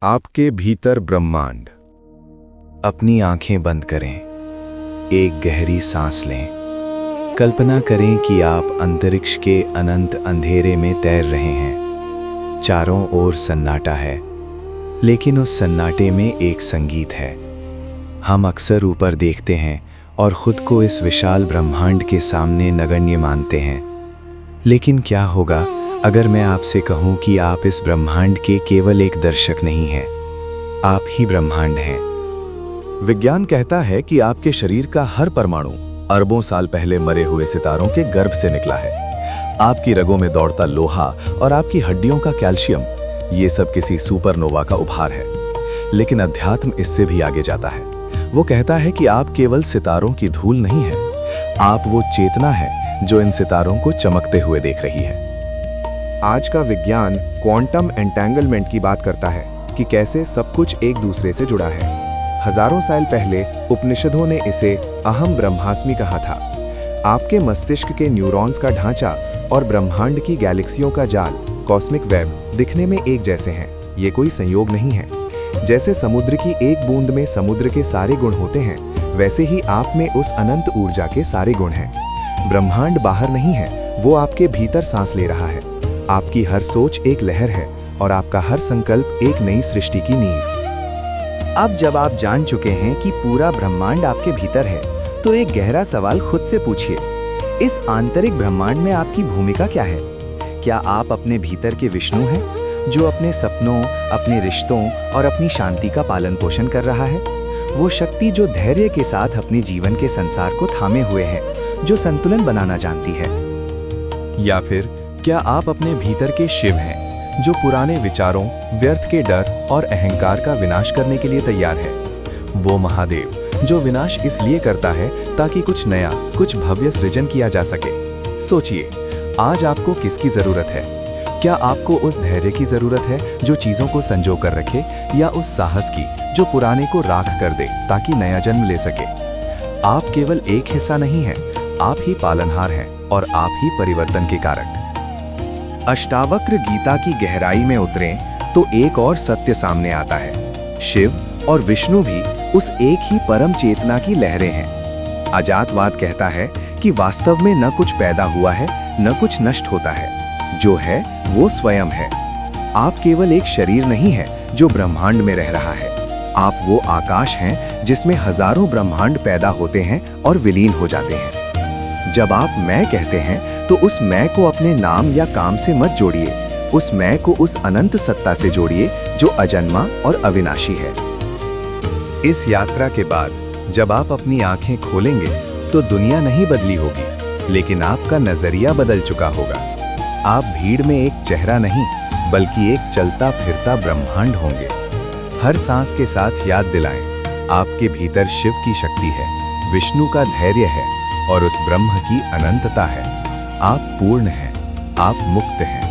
आपके भीतर ब्रह्मांड। अपनी आंखें बंद करें, एक गहरी सांस लें। कल्पना करें कि आप अंतरिक्ष के अनंत अंधेरे में तैर रहे हैं। चारों ओर सन्नाटा है, लेकिन उस सन्नाटे में एक संगीत है। हम अक्सर ऊपर देखते हैं और खुद को इस विशाल ब्रह्मांड के सामने नगण्य मानते हैं। लेकिन क्या होगा अगर मैं आपसे कहूं कि आप इस ब्रह्मांड के केवल एक दर्शक नहीं हैं, आप ही ब्रह्मांड हैं। विज्ञान कहता है कि आपके शरीर का हर परमाणु अरबों साल पहले मरे हुए सितारों के गर्भ से निकला है। आपकी रगों में दौड़ता लोहा और आपकी हड्डियों का कैल्शियम, ये सब किसी सुपरनोवा का उपहार है। लेकिन अध्यात्म इससे भी आगे जाता है। वो कहता है कि आप केवल सितारों की धूल नहीं है, आप वो चेतना है जो इन सितारों को चमकते हुए देख रही है। आज का विज्ञान क्वांटम एंटेंगलमेंट की बात करता है कि कैसे सब कुछ एक दूसरे से जुड़ा है। हजारों साल पहले उपनिषदों ने इसे अहम ब्रह्मास्मि कहा था। आपके मस्तिष्क के न्यूरॉन्स का ढांचा और ब्रह्मांड की गैलेक्सियों का जाल, कॉस्मिक वेब, दिखने में एक जैसे हैं। ये कोई संयोग नहीं है। जैसे समुद्र की एक बूंद में समुद्र के सारे गुण होते हैं, वैसे ही आप में उस अनंत ऊर्जा के सारे गुण हैं। ब्रह्मांड बाहर नहीं है, वो आपके भीतर सांस ले रहा है। आपकी हर सोच एक लहर है और आपका हर संकल्प एक नई सृष्टि की नींव। अब जब आप जान चुके हैं कि पूरा ब्रह्मांड आपके भीतर है, तो एक गहरा सवाल खुद से पूछिए, इस आंतरिक ब्रह्मांड में आपकी भूमिका क्या है? क्या आप अपने भीतर के विष्णु हैं, जो अपने सपनों, अपने रिश्तों और अपनी शांति का पालन पोषण कर रहा है? वो शक्ति जो धैर्य के साथ अपने जीवन के संसार को थामे हुए है, जो संतुलन बनाना जानती है? या फिर क्या आप अपने भीतर के शिव हैं, जो पुराने विचारों, व्यर्थ के डर और अहंकार का विनाश करने के लिए तैयार है? वो महादेव जो विनाश इसलिए करता है ताकि कुछ नया, कुछ भव्य सृजन किया जा सके। सोचिए, आज आपको किसकी जरूरत है? क्या आपको उस धैर्य की जरूरत है जो चीजों को संजो कर रखे, या उस साहस की जो पुराने को राख कर दे ताकि नया जन्म ले सके? आप केवल एक हिस्सा नहीं हैं, आप ही पालनहार हैं और आप ही परिवर्तन के कारक। अष्टावक्र गीता की गहराई में उतरें तो एक और सत्य सामने आता है। शिव और विष्णु भी उस एक ही परम चेतना की लहरें हैं। अजातवाद कहता है कि वास्तव में न कुछ पैदा हुआ है, न कुछ नष्ट होता है। जो है वो स्वयं है। आप केवल एक शरीर नहीं है जो ब्रह्मांड में रह रहा है। आप वो आकाश हैं जिसमें हजारों ब्रह्मांड पैदा होते हैं और विलीन हो जाते हैं। जब आप मैं कहते हैं तो उस मैं को अपने नाम या काम से मत जोड़िए, उस मैं को उस अनंत सत्ता से जोड़िए जो अजन्मा और अविनाशी है। इस यात्रा के बाद जब आप अपनी आंखें खोलेंगे तो दुनिया नहीं बदली होगी, लेकिन आपका नजरिया बदल चुका होगा। आप भीड़ में एक चेहरा नहीं, बल्कि एक चलता फिरता ब्रह्मांड होंगे। हर सांस के साथ याद दिलाएं, आपके भीतर शिव की शक्ति है, विष्णु का धैर्य है और उस ब्रह्म की अनंतता है। आप पूर्ण हैं, आप मुक्त हैं।